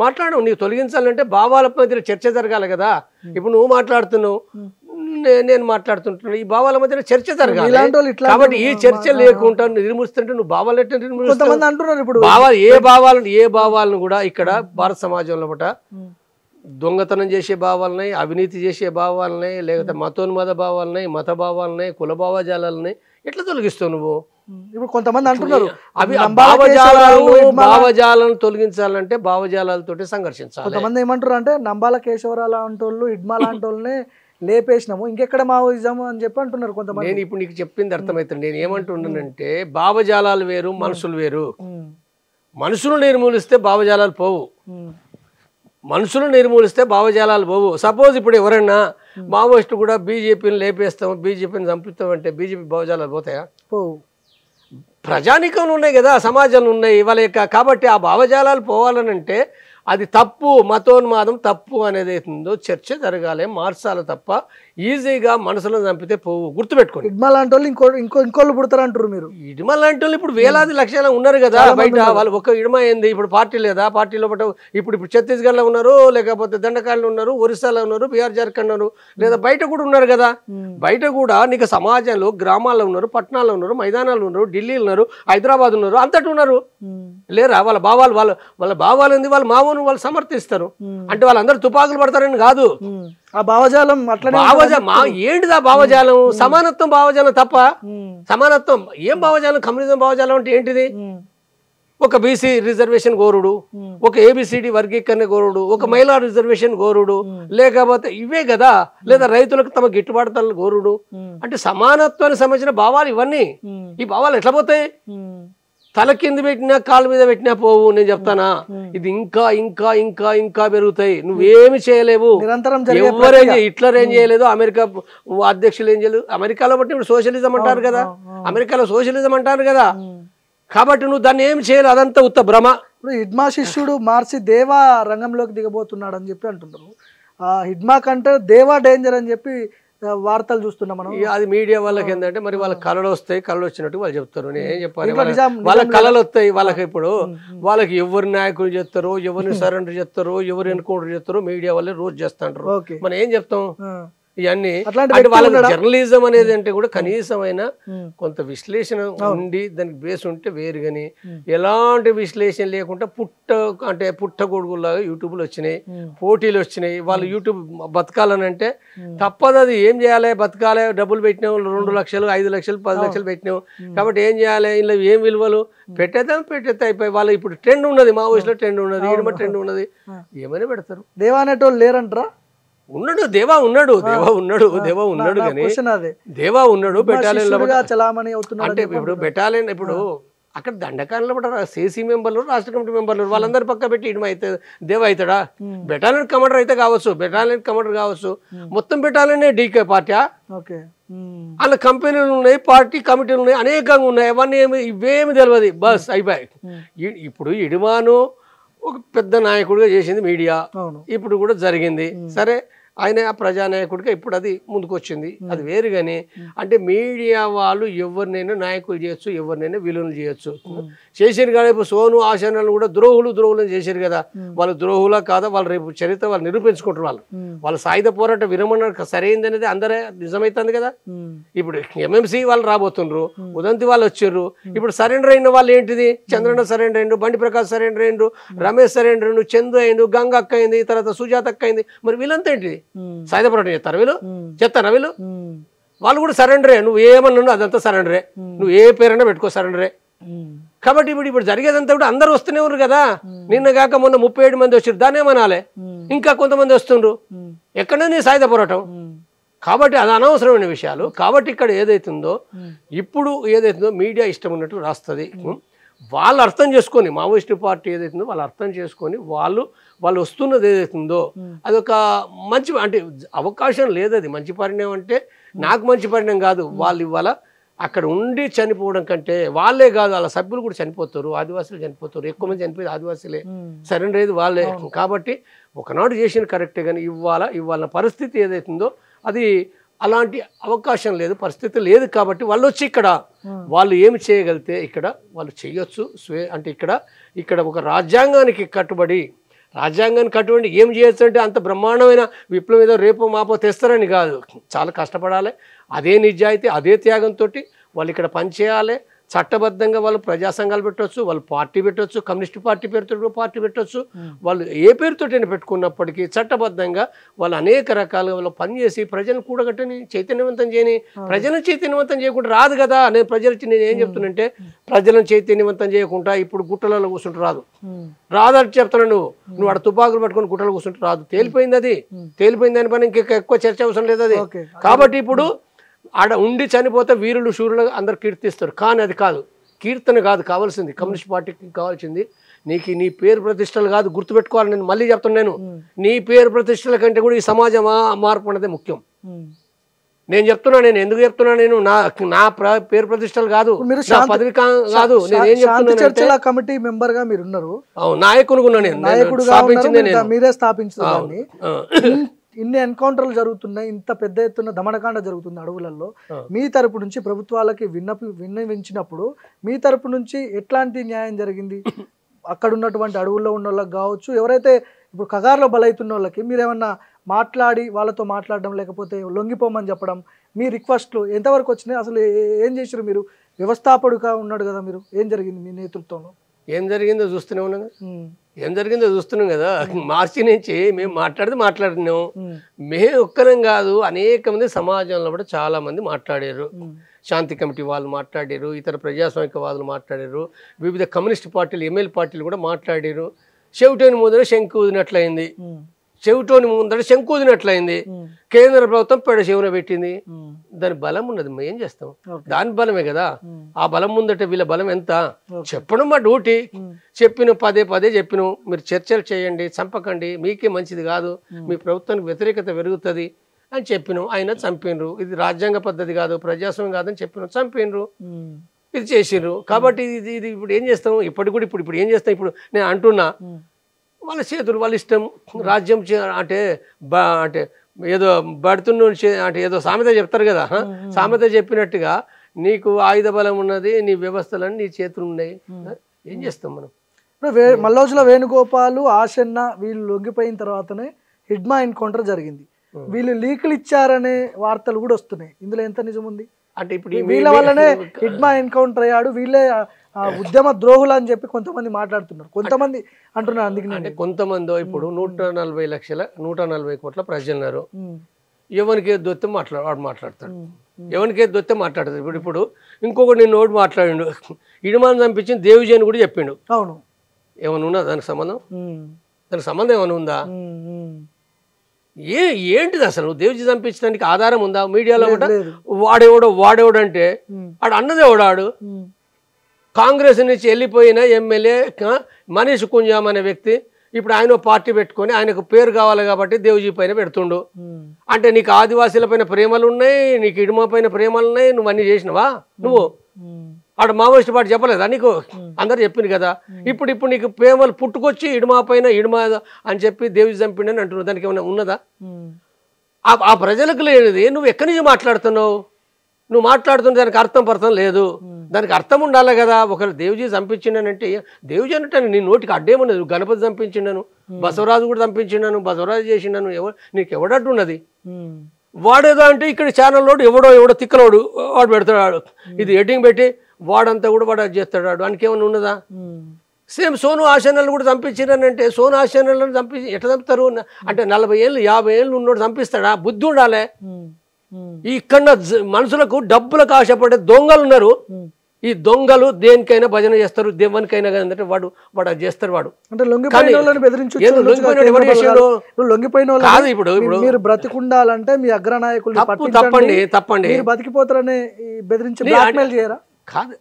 మాట్లాడవు. నీకు తొలగించాలంటే భావాల మధ్య చర్చ జరగాలి కదా. ఇప్పుడు నువ్వు మాట్లాడుతున్నావు, నేను మాట్లాడుతుంటున్నాను, ఈ భావాల మధ్య చర్చ జరగాలి. కాబట్టి ఈ చర్చ లేకుండా నిర్మూలిస్తుంటే నువ్వు భావాలు ఎట్లా నిర్మూలిస్తావు? ఏ భావాలను కూడా ఇక్కడ భారత సమాజంలో దొంగతనం చేసే భావాలున్నాయి, అవినీతి చేసే భావాలున్నాయి, లేకపోతే మతోన్మద భావాలున్నాయి, మత భావాలున్నాయి, కుల భావజాలాలున్నాయి. ఎట్లా తొలగిస్తావు నువ్వు? ఇప్పుడు కొంతమంది అంటున్నారు అవి భావజాలను తొలగించాలంటే భావజాలతోటి సంఘర్షించాలి. కొంతమంది ఏమంటారు అంటే నంబాల కేశవరావు లాంటి వాళ్ళు, ఇడ్మా లాంటి వాళ్ళనే లేపేసినాము, ఇంకెక్కడ మావోయిజం అని చెప్పి అంటున్నారు కొంతమంది. నేను ఇప్పుడు నీకు చెప్పింది అర్థమవుతుంది. నేను ఏమంటున్నానంటే భావజాలాలు వేరు, మనుషులు వేరు. మనుషులు నిర్మూలిస్తే భావజాలాలు పోవు, మనుషులు నిర్మూలిస్తే భావజాలాలు పోవు. సపోజ్ ఇప్పుడు ఎవరైనా మావోయిస్టు కూడా బీజేపీని లేపేస్తాం, బీజేపీని చంపుతాం అంటే బీజేపీ భావజాలాలు పోతాయా? పోవు. ప్రజానీకంలో ఉన్నాయి కదా, సమాజంలో ఉన్నాయి వాళ్ళ యొక్క. కాబట్టి ఆ భావజాలాలు పోవాలని అంటే అది తప్పు, మతోన్మాదం తప్పు అనేది అవుతుందో చర్చ జరగాలి, మార్చాలి తప్ప ఈజీగా మనసులను చంపితే పోవు. గుర్తుపెట్టుకోండి. ఇడ్మా లాంటి వాళ్ళు ఇంకోళ్ళు పుడతారు అంటారు మీరు. ఇడ్మా లాంటి వాళ్ళు ఇప్పుడు వేలాది లక్షలు ఉన్నారు కదా బయట. వాళ్ళు ఒక ఇడ్మా ఏంది? ఇప్పుడు పార్టీ లేదా? పార్టీలో ఇప్పుడు ఛత్తీస్గఢ్లో ఉన్నారు, లేకపోతే దండకాళ్ళు ఉన్నారు, ఒరిస్సాలో ఉన్నారు, బీహార్ జార్ఖండ్ ఉన్నారు, లేదా బయట కూడా ఉన్నారు కదా. బయట కూడా నీకు సమాజంలో గ్రామాల్లో ఉన్నారు, పట్టణాల్లో ఉన్నారు, మైదానాలు ఉన్నారు, ఢిల్లీలో ఉన్నారు, హైదరాబాద్ ఉన్నారు, అంతటి ఉన్నారు. లేరా? వాళ్ళ భావాలు వాళ్ళ భావాలు ఏంది? వాళ్ళ మామూలు వాళ్ళు సమర్థిస్తారు. అంటే వాళ్ళందరూ తుపాకులు పడతారని కాదు. ఆ భావజాలం అట్లనే ఏంటిదా భావజాలం? సమానత్వం భావజాలం తప్ప. సమానత్వం ఏం భావజాలం? కమ్యూనిజం భావజాలం అంటే ఏంటిది? ఒక బీసీ రిజర్వేషన్ గోరుడు, ఒక ఏబిసిడి వర్గీకరణ గోరుడు, ఒక మహిళా రిజర్వేషన్ గోరుడు, లేకపోతే ఇవే కదా. లేదా రైతులకు తమ గిట్టుబాటు ధరలు గోరుడు. అంటే సమానత్వానికి సంబంధించిన భావాలు ఇవన్నీ. ఈ భావాలు ఎట్లా పోతాయి? తల కింద పెట్టినా కాళ్ళ మీద పెట్టినా పోవు. నేను చెప్తానా, ఇది ఇంకా ఇంకా ఇంకా ఇంకా పెరుగుతాయి. నువ్వేమి చేయలేవు. ఎవరేం హిట్లర్ ఏం చేయలేదు, అమెరికా అధ్యక్షులు ఏం చేయలేదు. అమెరికాలో బట్టి ఇప్పుడు సోషలిజం అంటారు కదా, అమెరికాలో సోషలిజం అంటారు కదా. కాబట్టి నువ్వు దాన్ని ఏం చేయాలి, అదంతా ఉత్త భ్రమ. ఇప్పుడు హిడ్మా శిష్యుడు మార్చి దేవా రంగంలోకి దిగబోతున్నాడు అని చెప్పి అంటున్నారు. హిడ్మా కంటే దేవా డేంజర్ అని చెప్పి వార్తలు చూస్తున్నాం మనం. అది మీడియా వాళ్ళకి ఏంటంటే మరి వాళ్ళ కళలు వస్తాయి, కళలు వచ్చినట్టు వాళ్ళు చెప్తారు. నేను ఏం చెప్పాలి, నిజాం వాళ్ళ కళలు వస్తాయి వాళ్ళకి. ఇప్పుడు వాళ్ళకి ఎవరు నాయకులు చేస్తారో, ఎవరిని సరెండర్ చేస్తారో, ఎవరు ఎన్కౌంటర్ చేస్తారో మీడియా వాళ్ళే రోజు చేస్తాంటారు. మనం ఏం చెప్తాం ఇవన్నీ. అంటే వాళ్ళకి జర్నలిజం అనేది అంటే కూడా కనీసమైన కొంత విశ్లేషణ ఉండి దానికి బేస్ ఉంటే వేరు. కానీ ఎలాంటి విశ్లేషణ లేకుండా పుట్టగొడుగులాగా యూట్యూబ్లు వచ్చినాయి, పోటీలు వచ్చినాయి. వాళ్ళు యూట్యూబ్ బతకాలని అంటే తప్పదు. అది ఏం చేయాలి, బతకాలి. డబ్బులు పెట్టినాం, 2 లక్షలు 5 లక్షలు 10 లక్షలు పెట్టినాం కాబట్టి ఏం చేయాలి, ఇలా ఏం విలువలు పెట్టేస్తే అయిపోయి. వాళ్ళు ఇప్పుడు ట్రెండ్ ఉన్నది, మా వయసులో ట్రెండ్ ఉన్నది, ఈడమ ట్రెండ్ ఉన్నది, ఏమైనా పెడతారు. దేవా అనేటోళ్ళు లేరంటారా? ఉన్నాడు, దేవా ఉన్నాడు కానీ దేవా ఉన్నాడు. బెటాలియన్ అంటే ఇప్పుడు బెటాలియన్ ఇప్పుడు అక్కడ దండకాలలో కూడా సేసీ మెంబర్లు, రాష్ట్ర కమిటీ మెంబర్లు వాళ్ళందరూ పక్క పెట్టి ఇటు అయితే దేవా అవుతాడా? బెటాలియన్ కమాండర్ అయితే కావచ్చు, బెటాలియన్ కమాండర్ కావచ్చు. మొత్తం బెటాలియన్ డీకే పార్టీ, అలా కంపెనీలు ఉన్నాయి, పార్టీ కమిటీలు ఉన్నాయి, అనేకంగా ఉన్నాయి. అవన్నీ ఇవేమి తెలియదు, బస్ అయిపోయి. ఇప్పుడు ఇడిమాను ఒక పెద్ద నాయకుడిగా చేసింది మీడియా, ఇప్పుడు కూడా జరిగింది. సరే, ఆయన ప్రజానాయకుడిగా ఇప్పుడు అది ముందుకు వచ్చింది, అది వేరు. కానీ అంటే మీడియా వాళ్ళు ఎవరినైనా నాయకులు చేయొచ్చు, ఎవరినైనా విలువలు చేయొచ్చు. చేసారు కదా ఇప్పుడు సోను ఆశనాలను కూడా ద్రోహులు చేశారు కదా. వాళ్ళు ద్రోహులా కాదా, వాళ్ళు రేపు చరిత్ర వాళ్ళు నిరూపించుకుంటారు. వాళ్ళ సాయుధ పోరాట విరమణ సరైంది అనేది అందరే నిజమైతుంది కదా. ఇప్పుడు ఎంఎంసీ వాళ్ళు రాబోతుండ్రు, ఉదంతి వాళ్ళు వచ్చారు. ఇప్పుడు సరెండర్ అయిన వాళ్ళు ఏంటిది, చంద్రన్న సరెండర్ అయిండు, బండి ప్రకాష్ సరెండర్ అయిండు, రమేష్ సరెండర్ అయిండు, చందు అయిండు, గంగ అక్క అయింది, తర్వాత సుజాత అక్క అయింది. మరి వీళ్ళంతా ఏంటిది, సాయుధ పోరాటం చేస్తారా? చెప్తారా వీళ్ళు? వాళ్ళు కూడా సరెండరే. నువ్వు ఏమన్నా అదంతా సరెండరే, నువ్వు ఏ పేరైనా పెట్టుకో సరెండరే. కాబట్టి ఇప్పుడు జరిగేదంతా కూడా అందరూ వస్తూనే ఉన్నారు కదా. నిన్న కాక మొన్న 37 మంది వచ్చారు, దాన్ని ఏమనాలి, ఇంకా కొంతమంది వస్తుండ్రు. ఎక్కడనే సాయుధ పోరాటం. కాబట్టి అది అనవసరమైన విషయాలు. కాబట్టి ఇక్కడ ఏదైతుందో ఇప్పుడు ఏదైతుందో మీడియా ఇష్టం ఉన్నట్టు రాస్తుంది. వాళ్ళు అర్థం చేసుకొని, మావోయిస్టు పార్టీ ఏదైతుందో వాళ్ళు అర్థం చేసుకొని వాళ్ళు వస్తున్నది ఏదైతుందో అదొక మంచి అంటే అవకాశం లేదు. అది మంచి పరిణామం అంటే నాకు మంచి పరిణామం కాదు. వాళ్ళు ఇవాళ అక్కడ ఉండి చనిపోవడం కంటే వాళ్ళే కాదు, వాళ్ళ సభ్యులు కూడా చనిపోతారు, ఆదివాసులు చనిపోతారు. ఎక్కువ మంది చనిపోయేది ఆదివాసులే, సరెండర్ అయ్యేది వాళ్ళే. కాబట్టి ఒకనాడు చేసిన కరెక్టే. కానీ ఇవాళ పరిస్థితి ఏదైతుందో అది అలాంటి అవకాశం లేదు, పరిస్థితి లేదు. కాబట్టి వాళ్ళు వచ్చి ఇక్కడ వాళ్ళు ఏమి చేయగలిగితే ఇక్కడ వాళ్ళు చేయొచ్చు. అంటే ఇక్కడ ఒక రాజ్యాంగానికి కట్టుబడి ఏం చేయొచ్చు అంటే అంత బ్రహ్మాండమైన విప్లవం ఏదో రేపు మాపో తెస్తారని కాదు. చాలా కష్టపడాలి, అదే నిజాయితీ, అదే త్యాగంతో వాళ్ళు ఇక్కడ పనిచేయాలి. చట్టబద్ధంగా వాళ్ళు ప్రజా సంఘాలు పెట్టవచ్చు, వాళ్ళు పార్టీ పెట్టవచ్చు, కమ్యూనిస్ట్ పార్టీ పేరుతో పార్టీ పెట్టవచ్చు. వాళ్ళు ఏ పేరుతో పెట్టుకున్నప్పటికీ చట్టబద్ధంగా వాళ్ళు అనేక రకాలుగా వాళ్ళు పనిచేసి ప్రజలను కూడగట్టని చైతన్యవంతం చేయని. ప్రజలను చైతన్యవంతం చేయకుండా రాదు కదా. నేను ఏం చెప్తున్నంటే ప్రజలను చైతన్యవంతం చేయకుండా ఇప్పుడు గుట్టలలో కూర్చుంటూ రాదని చెప్తున్నాను. నువ్వు అక్కడ తుపాకులు పట్టుకొని గుట్టలు కూర్చుంటూ రాదు. తేలిపోయింది అని పని ఇంకా ఎక్కువ చర్చ అవసరం లేదు అది. కాబట్టి ఇప్పుడు ఆడ ఉండి చనిపోతే వీరులు శూరులు అందరు కీర్తిస్తారు. కానీ అది కాదు, కీర్తన కాదు కావాల్సింది. కమ్యూనిస్ట్ పార్టీకి కావాల్సింది నీ పేరు ప్రతిష్టలు కాదు, గుర్తుపెట్టుకోవాలి. నేను మళ్ళీ చెప్తున్నాను, నీ పేరు ప్రతిష్టల కంటే కూడా ఈ సమాజ మార్పు అనేది ముఖ్యం. నేను చెప్తున్నా, నేను ఎందుకు చెప్తున్నా, నేను నా పేరు ప్రతిష్టలు కాదు, నా పదవి కాదు. నేను ఏం చెప్తున్నా, కమిటీ మెంబర్ గా మీరు ఉన్నారు, నాయకుడుగా నేను స్థాపించింది, మీరే స్థాపించారు. ఇన్ని ఎన్కౌంటర్లు జరుగుతున్నాయి, ఇంత పెద్ద ఎత్తున దమనకాండ జరుగుతుంది అడవులలో. మీ తరపు నుంచి ప్రభుత్వాలకి విన్నవించినప్పుడు మీ తరపు నుంచి ఎట్లాంటి న్యాయం జరిగింది? అక్కడ ఉన్నటువంటి అడవుల్లో ఉన్న వాళ్ళకి కావచ్చు, ఎవరైతే ఇప్పుడు కగారులో బలవుతున్న వాళ్ళకి మీరేమన్నా మాట్లాడి వాళ్ళతో మాట్లాడడం, లేకపోతే లొంగిపోమని చెప్పడం, మీ రిక్వెస్ట్లు ఎంతవరకు వచ్చినాయి? అసలు ఏం చేశారు మీరు? వ్యవస్థాపకుడుగా ఉన్నాడు కదా మీరు, ఏం జరిగింది మీ నేతృత్వంలో? ఏం జరిగిందో చూస్తున్నాం కదా. మార్చి నుంచి మేము మాట్లాడుతున్నాం. మేము ఒక్కరం కాదు, అనేక మంది సమాజంలో కూడా చాలా మంది మాట్లాడారు. శాంతి కమిటీ వాళ్ళు మాట్లాడారు, ఇతర ప్రజాస్వామికవాదులు మాట్లాడారు, వివిధ కమ్యూనిస్ట్ పార్టీలు, ఎంఎల్ పార్టీలు కూడా మాట్లాడారు. చెవిటోని ముందర శంకు ఊదినట్లయింది. కేంద్ర ప్రభుత్వం పెడ చెవున పెట్టింది. దాని బలం ఉన్నది, మేము ఏం చేస్తాం? దాని బలమే కదా. ఆ బలం ముందట వీళ్ళ బలం ఎంత? చెప్పడం మా డ్యూటీ. పదే చెప్పిన మీరు చర్చలు చేయండి, చంపకండి, మీకే మంచిది కాదు, మీ ప్రభుత్వానికి వ్యతిరేకత పెరుగుతుంది అని చెప్పినాం. ఆయన చంపినరు. ఇది రాజ్యాంగ పద్ధతి కాదు, ప్రజాస్వామ్యం కాదని చెప్పినాం, చంపినరు. ఇది చేసిండ్రు. కాబట్టి ఇది ఇది ఇప్పుడు ఏం చేస్తాం, ఇప్పటికి కూడా ఇప్పుడు ఏం చేస్తాం, ఇప్పుడు నేను అంటున్నా వాళ్ళ చేతులు వాళ్ళ ఇష్టం. రాజ్యం అంటే అంటే ఏదో బడుతున్న అంటే ఏదో సామెత చెప్తారు కదా, సామెత చెప్పినట్టుగా నీకు ఆయుధ బలం ఉన్నది, నీ వ్యవస్థలన్నీ నీ చేతులు ఉన్నాయి, ఏం చేస్తాం మనం. ఇప్పుడు మల్లోజుల వేణుగోపాల్, ఆశన్న వీళ్ళు లొంగిపోయిన తర్వాతనే హిడ్మా ఎన్కౌంటర్ జరిగింది. వీళ్ళు లీకులు ఇచ్చారనే వార్తలు కూడా వస్తున్నాయి. ఇందులో ఎంత నిజం ఉంది? అంటే ఇప్పుడు వీళ్ళ వల్లనే హిడ్మా ఎన్కౌంటర్ అయ్యాడు, వీళ్ళే ఉద్యమ ద్రోహులు అని చెప్పి కొంతమంది మాట్లాడుతున్నారు, కొంతమంది అంటున్నారు. అందుకని అంటే కొంతమంది ఇప్పుడు 140 కోట్ల ప్రజలున్నారు, ఎవరికి ఏది దొత్తే వాడు మాట్లాడతాడు, ఎవరికి ఏది దొత్తే మాట్లాడతాడు. ఇప్పుడు ఇంకొకటి నేను నోటి మాట్లాడిండు, ఇడుమాను చంపించింది దేవిజయని కూడా చెప్పిండు. అవును, ఏమైనా ఉందా దానికి సంబంధం? దానికి సంబంధం ఏమైనా ఉందా? ఏంటిది అసలు? దేవిజీ చంపించడానికి ఆధారం ఉందా? మీడియాలో కూడా వాడేవాడంటే ఆడు అన్నదే వాడాడు. కాంగ్రెస్ నుంచి వెళ్ళిపోయిన ఎమ్మెల్యే మనీష్ కుంజాం అనే వ్యక్తి ఇప్పుడు ఆయన పార్టీ పెట్టుకొని ఆయనకు పేరు కావాలి కాబట్టి దేవ్జీ పైన పెడుతుండు. అంటే నీకు ఆదివాసీల పైన ప్రేమలు ఉన్నాయి, నీకు ఇడుమ పైన ప్రేమలు ఉన్నాయి, నువ్వు అన్ని చేసినవా? నువ్వు ఆడ మావోయిస్ట్ పార్టీ చెప్పలేదా నీకు? అందరు చెప్పింది కదా. ఇప్పుడు నీకు ప్రేమలు పుట్టుకొచ్చి ఇడుమా పైన ఇడుమా అని చెప్పి దేవ్జీ చంపిండని అంటున్నావు, దానికి ఏమైనా ఉన్నదా? ఆ ప్రజలకు లేనిది నువ్వు ఎక్కడి నుంచి మాట్లాడుతున్నావు? నువ్వు మాట్లాడుతున్న దానికి అర్థం లేదు, దానికి అర్థం ఉండాలి కదా. ఒకరు దేవ్జీ చంపించిండనంటే దేవ్జీ అంటే నీ నోటికి అడ్డేమున్నది? గణపతి చంపించిండను, బసవరాజు కూడా చంపించిండను, బసవరాజు చేసిండను, నీకు ఎవడట్టు ఉన్నది? వాడేదో అంటే ఇక్కడ ఛానల్లో ఎవడో తిక్కలోడు వాడు పెడతాడు, ఇది ఎడ్డింగ్ పెట్టి వాడంతా కూడా వాడు చేస్తాడు, వానికి ఏమైనా ఉన్నదా? సేమ్ సోను ఆశనాలు కూడా చంపించారనంటే సోను ఆశనాలను ఎట్లా చంపుతారు? అంటే 40 ఏళ్ళు 50 ఏళ్ళు ఉన్నోడు చంపిస్తాడా? బుద్ధి ఉండాలి. ఇక్కడ మనుషులకు డబ్బులకు ఆశపడే దొంగలు ఉన్నారు. ఈ దొంగలు దేనికైనా భజన చేస్తారు, దేవునికైనా అంటే వాడు అది చేస్తారు. వాడు అంటే ఇప్పుడు మీరు బ్రతికుండాలంటే మీ అగ్రనాయకులు తప్పండి బతికిపోతారని బెదిరించి బ్లాక్మెయిల్ చేయరా? కాదు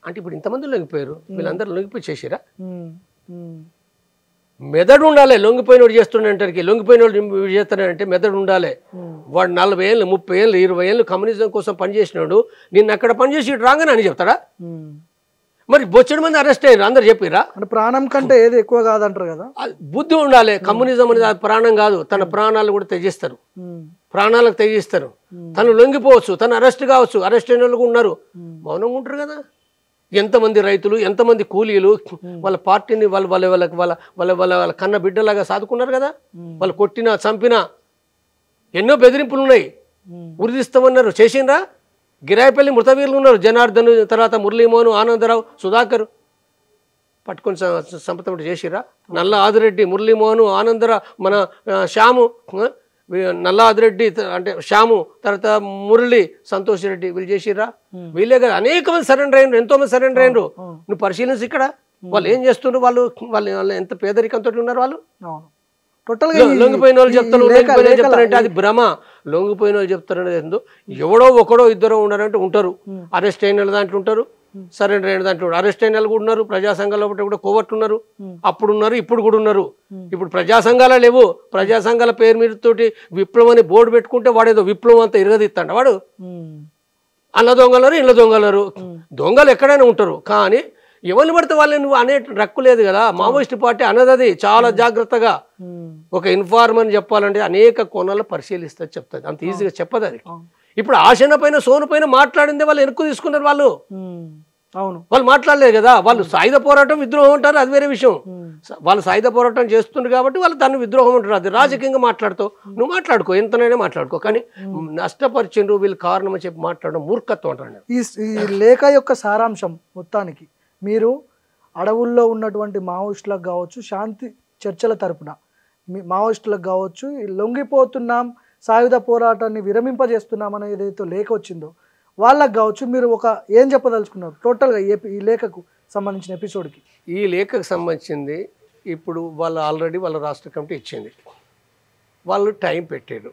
అంటే ఇప్పుడు ఇంతమంది లొంగిపోయారు, వీళ్ళందరూ లొంగిపోయి చేసిరా? మెదడు ఉండాలి. లొంగిపోయినోడు చేస్తుండే, లొంగిపోయినోడు చేస్తాడంటే మెదడు ఉండాలి. వాడు 40 ఏళ్ళు 30 ఏళ్ళు 20 ఏళ్ళు కమ్యూనిజం కోసం పనిచేసినాడు, నిన్ను అక్కడ పనిచేసి రాగానే అని చెప్తాడా? మరి బొచ్చడి మంది అరెస్ట్ అయ్యారు, అందరు చెప్పిరా? అంటే ప్రాణం కంటే ఏది ఎక్కువ కాదంటారు కదా. బుద్ధి ఉండాలి. కమ్యూనిజం అనేది ప్రాణం కాదు, తన ప్రాణాలు కూడా త్యజిస్తారు, ప్రాణాలకు త్యజిస్తారు. తను లొంగిపోవచ్చు, తను అరెస్ట్ కావచ్చు, అరెస్ట్ అయిన వాళ్ళు ఉన్నారు, మౌనంగా ఉంటారు కదా. ఎంతమంది రైతులు, ఎంతమంది కూలీలు వాళ్ళ పార్టీని వాళ్ళ కన్న బిడ్డలాగా సాదుకున్నారు కదా. వాళ్ళు కొట్టినా చంపినా ఎన్నో బెదిరింపులు ఉన్నాయి, ఉరిదిస్తామన్నారు, చేసిండ్రా? గిరాయిపల్లి మృతవీరులు ఉన్నారు, జనార్దన్, తర్వాత మురళీమోహన్, ఆనందరావు, సుధాకర్ పట్టుకొని సంపతమటి చేసిరా? నల్ల ఆదిరెడ్డి, మురళీమోహన్, ఆనందరావు, మన శ్యాము, నల్ల ఆదిరెడ్డి అంటే శ్యాము, తర్వాత మురళి, సంతోష్ రెడ్డి, వీళ్ళు చేసిరా? వీళ్ళే కదా అనేక మంది సరెండర్ అయినరు, ఎంతో మంది సరెండర్ అయినరు. నువ్వు పరిశీలించి ఇక్కడ వాళ్ళు ఏం చేస్తున్నారు, వాళ్ళు ఎంత పేదరికంతో ఉన్నారు. వాళ్ళు లొంగిపోయిన వాళ్ళు చెప్తారంటే అది భ్రమ. లొంగిపోయిన వాళ్ళు చెప్తారనేది ఏందో, ఎవడో ఒకడో ఇద్దరు ఉన్నారంటే ఉంటారు, అరెస్ట్ అయిన దాంట్లో ఉంటారు, సరెండర్ అయిన దాంట్లో అరెస్ట్ అయిన వాళ్ళు కూడా ఉన్నారు, ప్రజా సంఘాల కూడా కోవట్లు ఉన్నారు, అప్పుడు ఉన్నారు, ఇప్పుడు కూడా ఉన్నారు. ఇప్పుడు ప్రజా సంఘాలు లేవు, ప్రజా సంఘాల పేరు మీద తోటి విప్లవం అని బోర్డు పెట్టుకుంటే వాడేదో విప్లవం అంతా ఇరగదిస్తాడు వాడు. అల్ల దొంగలరు, ఇళ్ళ దొంగలరు, దొంగలు ఎక్కడైనా ఉంటారు, కానీ ఎవరిని పడితే వాళ్ళని నువ్వు అనే రక్కు లేదు కదా. మావోయిస్ట్ పార్టీ అన్నది చాలా జాగ్రత్తగా ఒక ఇన్ఫార్మర్ చెప్పాలంటే అనేక కోణాల్లో పరిశీలిస్తుంది, చెప్తుంది, అంత ఈజీగా చెప్పదు అది. ఇప్పుడు ఆశన పైన సోను పైన మాట్లాడిందే వాళ్ళు వెనక్కు తీసుకున్నారు. వాళ్ళు మాట్లాడలేదు కదా. వాళ్ళు సాయుధ పోరాటం విద్రోహం అంటారు, అది వేరే విషయం. వాళ్ళు సాయుధ పోరాటం చేస్తున్నారు కాబట్టి వాళ్ళు దాన్ని విద్రోహం అంటారు. అది రాజకీయంగా మాట్లాడుతావు, నువ్వు మాట్లాడుకో, ఎంతనైనా మాట్లాడుకో, కానీ నష్టపరిచిండ్రు వీళ్ళు కారణం అని చెప్పి మాట్లాడడం మూర్ఖత్వం అంటారు. ఈ లేఖ యొక్క సారాంశం మొత్తానికి, మీరు అడవుల్లో ఉన్నటువంటి మావోయిస్టులకు కావచ్చు, శాంతి చర్చల తరపున మావోయిస్టులకు కావచ్చు, లొంగిపోతున్నాం, సాయుధ పోరాటాన్ని విరమింపజేస్తున్నాం అనే ఏదైతే లేఖ వచ్చిందో వాళ్ళకు కావచ్చు, మీరు ఏం చెప్పదలుచుకున్నారు టోటల్గా ఈ లేఖకు సంబంధించిన ఎపిసోడ్కి? ఈ లేఖకు సంబంధించింది ఇప్పుడు వాళ్ళు ఆల్రెడీ వాళ్ళ రాష్ట్ర కమిటీ ఇచ్చింది, వాళ్ళు టైం పెట్టారు,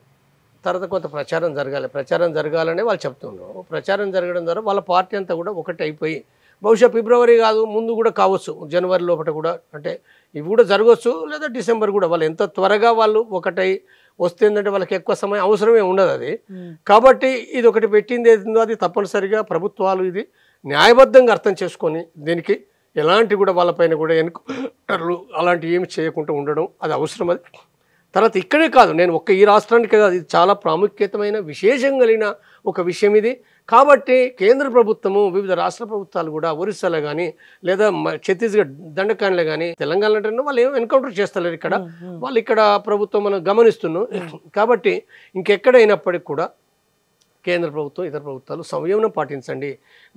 తర్వాత కొంత ప్రచారం జరగాలి, ప్రచారం జరగాలనే వాళ్ళు చెప్తున్నారు. ప్రచారం జరగడం ద్వారా వాళ్ళ పార్టీ అంతా కూడా ఒకటి అయిపోయి, బహుశా ఫిబ్రవరి కాదు ముందు కూడా కావచ్చు, జనవరి లోపల కూడా, అంటే ఇవి కూడా జరగవచ్చు, లేదా డిసెంబర్ కూడా. వాళ్ళు ఎంత త్వరగా వాళ్ళు ఒకటై వస్తుందంటే వాళ్ళకి ఎక్కువ సమయం అవసరమే ఉండదు అది. కాబట్టి ఇది ఒకటి పెట్టింది ఏదో అది తప్పనిసరిగా ప్రభుత్వాలు ఇది న్యాయబద్ధంగా అర్థం చేసుకొని దీనికి ఎలాంటి కూడా వాళ్ళపైన కూడా ఎన్కౌంటర్లు అలాంటివి ఏమి చేయకుండా ఉండడం అది అవసరం. అది తర్వాత ఇక్కడే కాదు, నేను ఒక్క ఈ రాష్ట్రానికే కాదు, ఇది చాలా ప్రాముఖ్యతమైన విశేషం కలిగిన ఒక విషయం ఇది. కాబట్టి కేంద్ర ప్రభుత్వము వివిధ రాష్ట్ర ప్రభుత్వాలు కూడా ఒరిస్సాలో కానీ లేదా ఛత్తీస్గఢ్ దండకాండలో కానీ తెలంగాణ అంటే వాళ్ళు ఏం ఎన్కౌంటర్ చేస్తలేరు ఇక్కడ, వాళ్ళు ఇక్కడ ప్రభుత్వం మనం గమనిస్తున్నాం. కాబట్టి ఇంకెక్కడైనప్పటికీ కూడా కేంద్ర ప్రభుత్వం ఇతర ప్రభుత్వాలు సంయమనం పాటించండి.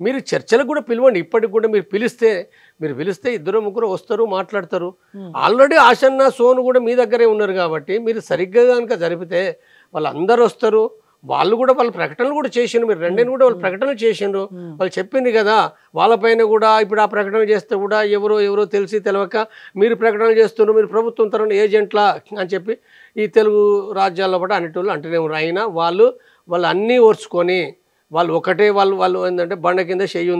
మీరు చర్చలకు కూడా పిలవండి. ఇప్పటికి కూడా మీరు పిలిస్తే ఇద్దరు ముగ్గురు వస్తారు, మాట్లాడతారు. ఆల్రెడీ ఆశన్న సోను కూడా మీ దగ్గరే ఉన్నారు కాబట్టి మీరు సరిగ్గా కనుక జరిపితే వాళ్ళందరూ వస్తారు. వాళ్ళు కూడా వాళ్ళ ప్రకటనలు కూడా చేసిండ్రు, మీరు రెండేళ్ళు కూడా వాళ్ళు ప్రకటనలు చేసిండ్రు. వాళ్ళు చెప్పింది కదా, వాళ్ళపైన కూడా ఇప్పుడు ఆ ప్రకటన చేస్తే కూడా ఎవరో తెలిసి తెలవక మీరు ప్రకటనలు చేస్తున్నారు, మీరు ప్రభుత్వం తరఫున ఏజెంట్లా అని చెప్పి ఈ తెలుగు రాజ్యాల్లో కూడా అన్నిటిలో అంటేనే అయినా వాళ్ళు అన్నీ ఓర్చుకొని వాళ్ళు ఒకటే వాళ్ళు ఏంటంటే బండ కింద చెయ్యి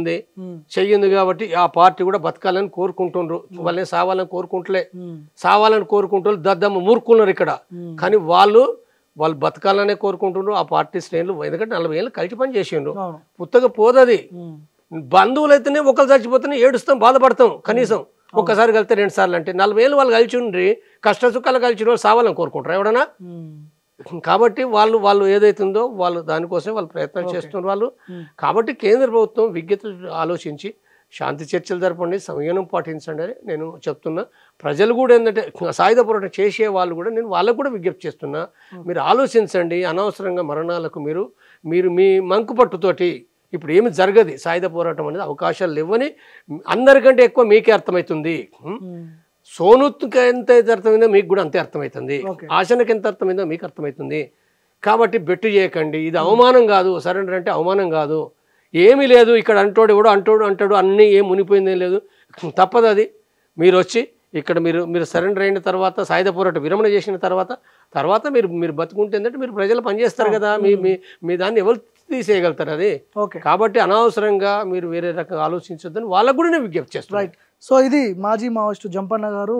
ఉంది కాబట్టి ఆ పార్టీ కూడా బతకాలని కోరుకుంటుండ్రు. వాళ్ళని సావాలని కోరుకుంటారు దద్దమ్మ మూర్ఖున్నారు ఇక్కడ. కానీ వాళ్ళు బతకాలనే కోరుకుంటున్నారు ఆ పార్టీ శ్రేణులు. ఎందుకంటే 40 ఏళ్ళు కలిసి పని చేసిండ్రు, పుత్తగా పోదది. బంధువులు అయితేనే ఒకరు చచ్చిపోతేనే ఏడుస్తాం, బాధపడతాం. కనీసం ఒక్కసారి కలితే 2 సార్లు అంటే 40 ఏళ్ళు వాళ్ళు కలిసి ఉండ్రి, కష్ట సుఖాలు కలిసి వాళ్ళు సావాలని కోరుకుంటారు ఎవడన్నా. కాబట్టి వాళ్ళు ఏదైతుందో వాళ్ళు దానికోసం వాళ్ళు ప్రయత్నాలు చేస్తున్నారు వాళ్ళు. కాబట్టి కేంద్ర ప్రభుత్వం విజ్ఞతలు ఆలోచించి శాంతి చర్చలు జరపండి, సంయమనం పాటించండి అని నేను చెప్తున్నా. ప్రజలు కూడా ఏంటంటే సాయుధ పోరాటం చేసే వాళ్ళు కూడా నేను వాళ్ళకు కూడా విజ్ఞప్తి చేస్తున్నా, మీరు ఆలోచించండి. అనవసరంగా మరణాలకు మీరు మీ మంకుపట్టుతోటి ఇప్పుడు ఏమి జరగదు. సాయుధ పోరాటం అనేది అవకాశాలు లేవని అందరికంటే ఎక్కువ మీకే అర్థమవుతుంది. సోనుకి ఎంత అర్థమైందో మీకు కూడా అంతే అర్థమవుతుంది, ఆశనకి ఎంత అర్థమైందో మీకు అర్థమవుతుంది. కాబట్టి బెట్టు చేయకండి. ఇది అవమానం కాదు, సరెండర్ అంటే అవమానం కాదు, ఏమీ లేదు. ఇక్కడ అంటాడు అన్నీ ఏం మునిపోయిందేం లేదు, తప్పదు అది. మీరు వచ్చి ఇక్కడ మీరు సరెండర్ అయిన తర్వాత సాయుధ పోరాటం విరమణ చేసిన తర్వాత మీరు బతుకుంటే ఏంటంటే మీరు ప్రజలు పనిచేస్తారు కదా, మీ దాన్ని ఎవరు తీసేయగలుగుతారు అది. కాబట్టి అనవసరంగా మీరు వేరే రకంగా ఆలోచించొద్దని వాళ్ళకు కూడా నేను విజ్ఞప్తి చేస్తాను. రైట్. సో ఇది మాజీ మావోయిస్టు జంపన్న గారు.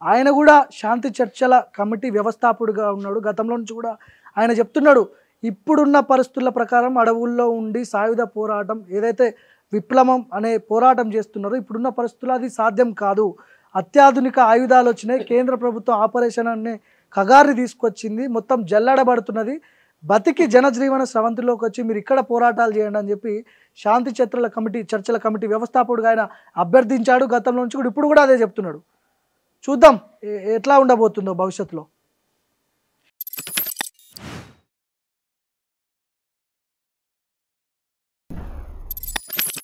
ఆయన కూడా శాంతి చర్చల కమిటీ వ్యవస్థాపకుడిగా ఉన్నాడు. గతంలో నుంచి కూడా ఆయన చెప్తున్నాడు, ఇప్పుడున్న పరిస్థితుల ప్రకారం అడవుల్లో ఉండి సాయుధ పోరాటం ఏదైతే విప్లవం అనే పోరాటం చేస్తున్నారో ఇప్పుడున్న పరిస్థితుల్లో అది సాధ్యం కాదు. అత్యాధునిక ఆయుధాలు వచ్చినాయి, కేంద్ర ప్రభుత్వం ఆపరేషన్ అనే కగారి తీసుకొచ్చింది, మొత్తం జల్లడబడుతున్నది, బతికి జనజీవన స్రవంతిలోకి వచ్చి మీరు ఇక్కడ పోరాటాలు చేయండి అని చెప్పి శాంతి చర్చల కమిటీ వ్యవస్థాపకుడిగా ఆయన అభ్యర్థించాడు గతంలో నుంచి కూడా. ఇప్పుడు కూడా అదే చెప్తున్నాడు. చూద్దాం ఎట్లా ఉండబోతుందో భవిష్యత్తులో.